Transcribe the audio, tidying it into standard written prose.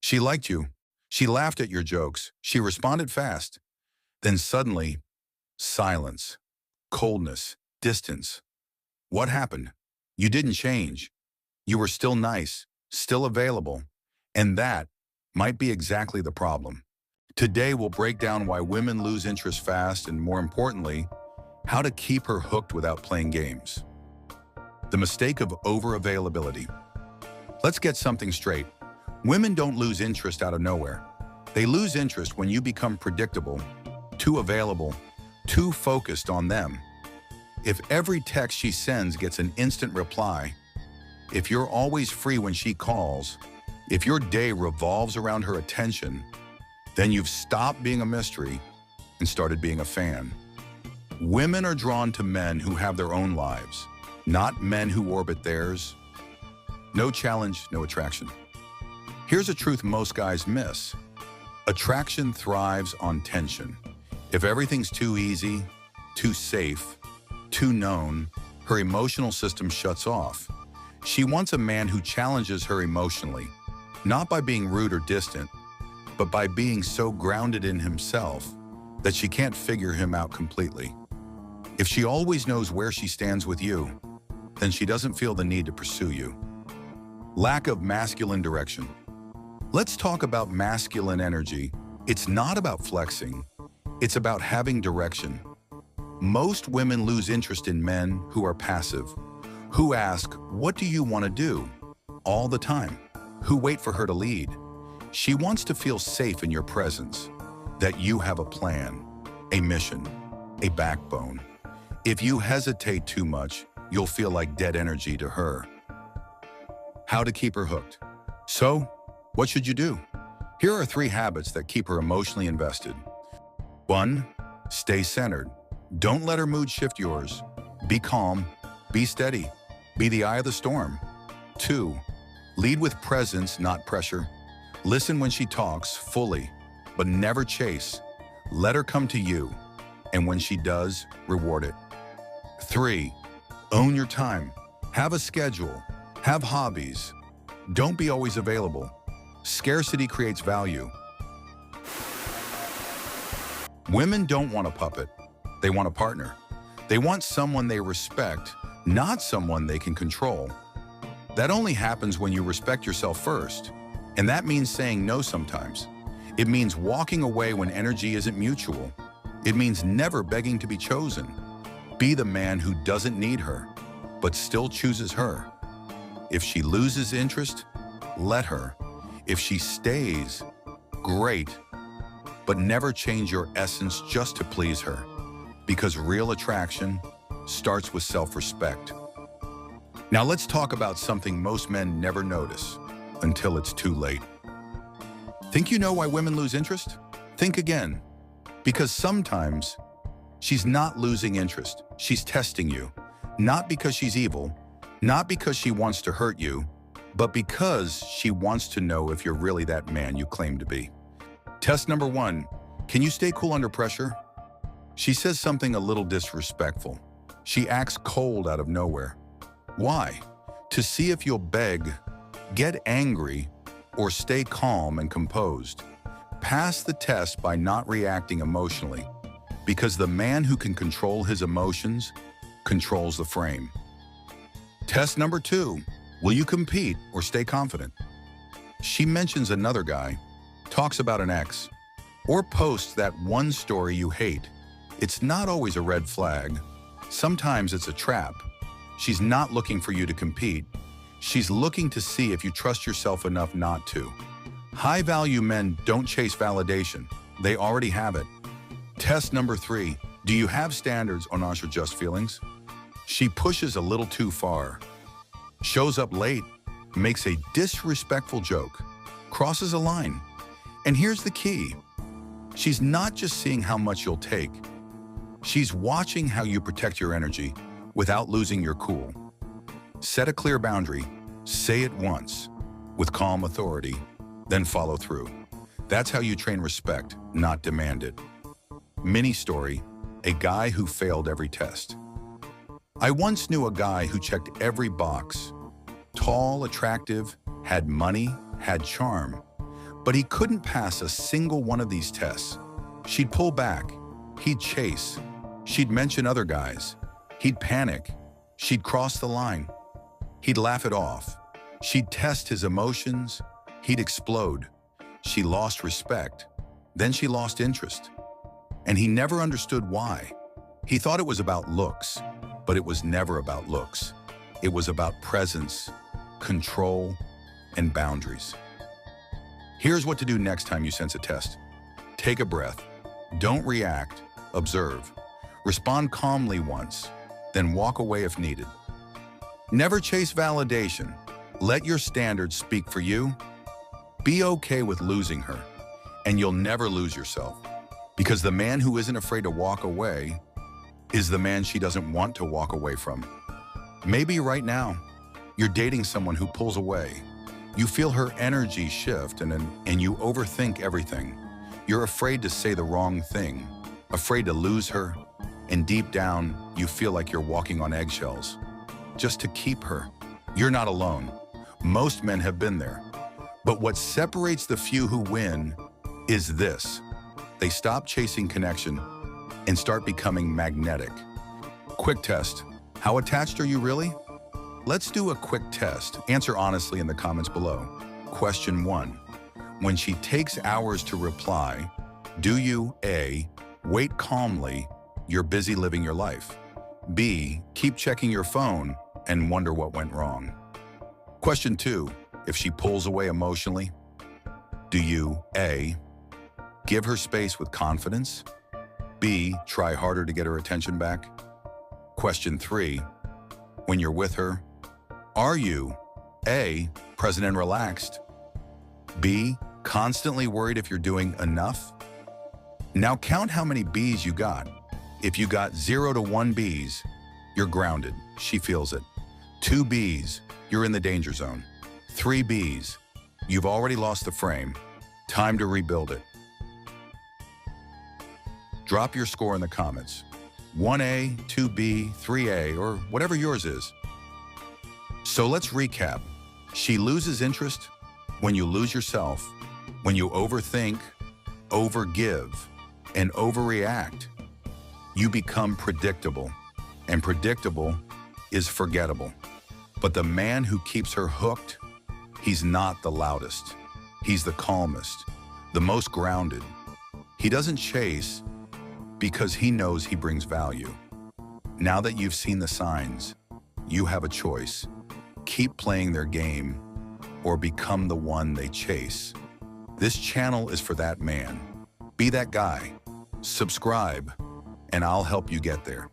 She liked you. She laughed at your jokes. She responded fast. Then suddenly, silence, coldness, distance. What happened? You didn't change. You were still nice, still available, and that might be exactly the problem. Today, we'll break down why women lose interest fast and, more importantly, how to keep her hooked without playing games. The mistake of over-availability. Let's get something straight. Women don't lose interest out of nowhere. They lose interest when you become predictable, too available, too focused on them. If every text she sends gets an instant reply, if you're always free when she calls, if your day revolves around her attention, then you've stopped being a mystery and started being a fan. Women are drawn to men who have their own lives, not men who orbit theirs. No challenge, no attraction. Here's a truth most guys miss. Attraction thrives on tension. If everything's too easy, too safe, too known, her emotional system shuts off. She wants a man who challenges her emotionally, not by being rude or distant, but by being so grounded in himself that she can't figure him out completely. If she always knows where she stands with you, then she doesn't feel the need to pursue you. Lack of masculine direction. Let's talk about masculine energy. It's not about flexing. It's about having direction. Most women lose interest in men who are passive, who ask, "What do you want to do?" all the time, who wait for her to lead. She wants to feel safe in your presence, that you have a plan, a mission, a backbone. If you hesitate too much, you'll feel like dead energy to her. How to keep her hooked. So, what should you do? Here are 3 habits that keep her emotionally invested. 1. Stay centered. Don't let her mood shift yours. Be calm, be steady, be the eye of the storm. 2. Lead with presence, not pressure. Listen when she talks fully, but never chase. Let her come to you, and when she does, reward it. 3. Own your time. Have a schedule. Have hobbies. Don't be always available. Scarcity creates value. Women don't want a puppet. They want a partner. They want someone they respect, not someone they can control. That only happens when you respect yourself first. And that means saying no sometimes. It means walking away when energy isn't mutual. It means never begging to be chosen. Be the man who doesn't need her, but still chooses her. If she loses interest, let her. If she stays, great. But never change your essence just to please her, because real attraction starts with self-respect. Now let's talk about something most men never notice until it's too late. Think you know why women lose interest? Think again. Because sometimes she's not losing interest. She's testing you. Not because she's evil, not because she wants to hurt you, but because she wants to know if you're really that man you claim to be. Test number 1, can you stay cool under pressure? She says something a little disrespectful. She acts cold out of nowhere. Why? To see if you'll beg, get angry, or stay calm and composed. Pass the test by not reacting emotionally, because the man who can control his emotions controls the frame. Test number 2, will you compete or stay confident? She mentions another guy, talks about an ex, or posts that one story you hate. It's not always a red flag. Sometimes it's a trap. She's not looking for you to compete. She's looking to see if you trust yourself enough not to. High-value men don't chase validation. They already have it. Test number 3, do you have standards or not your just feelings? She pushes a little too far, shows up late, makes a disrespectful joke, crosses a line. And here's the key. She's not just seeing how much you'll take. She's watching how you protect your energy without losing your cool. Set a clear boundary, say it once, with calm authority, then follow through. That's how you train respect, not demand it. Mini story, a guy who failed every test. I once knew a guy who checked every box. Tall, attractive, had money, had charm. But he couldn't pass a single one of these tests. She'd pull back. He'd chase. She'd mention other guys. He'd panic. She'd cross the line. He'd laugh it off. She'd test his emotions. He'd explode. She lost respect. Then she lost interest. And he never understood why. He thought it was about looks, but it was never about looks. It was about presence, control, and boundaries. Here's what to do next time you sense a test. Take a breath. Don't react. Observe. Respond calmly once, then walk away if needed. Never chase validation. Let your standards speak for you. Be okay with losing her, and you'll never lose yourself. Because the man who isn't afraid to walk away is the man she doesn't want to walk away from. Maybe right now, you're dating someone who pulls away. You feel her energy shift and you overthink everything. You're afraid to say the wrong thing, afraid to lose her, and deep down, you feel like you're walking on eggshells. Just to keep her. You're not alone. Most men have been there. But what separates the few who win is this. They stop chasing connection and start becoming magnetic. Quick test. How attached are you really? Let's do a quick test. Answer honestly in the comments below. Question 1. When she takes hours to reply, do you A, wait calmly, you're busy living your life? B, keep checking your phone and wonder what went wrong? Question 2. If she pulls away emotionally, do you A, give her space with confidence? B, try harder to get her attention back? Question 3. When you're with her, are you A, present and relaxed? B, constantly worried if you're doing enough? Now count how many B's you got. If you got 0 to 1 B's, you're grounded. She feels it. 2 B's, you're in the danger zone. 3 B's, you've already lost the frame. Time to rebuild it. Drop your score in the comments. 1A, 2B, 3A, or whatever yours is. So let's recap. She loses interest when you lose yourself, when you overthink, overgive, and overreact. You become predictable, and predictable is forgettable. But the man who keeps her hooked, he's not the loudest. He's the calmest, the most grounded. He doesn't chase because he knows he brings value. Now that you've seen the signs, you have a choice. Keep playing their game or become the one they chase. This channel is for that man. Be that guy. Subscribe, and I'll help you get there.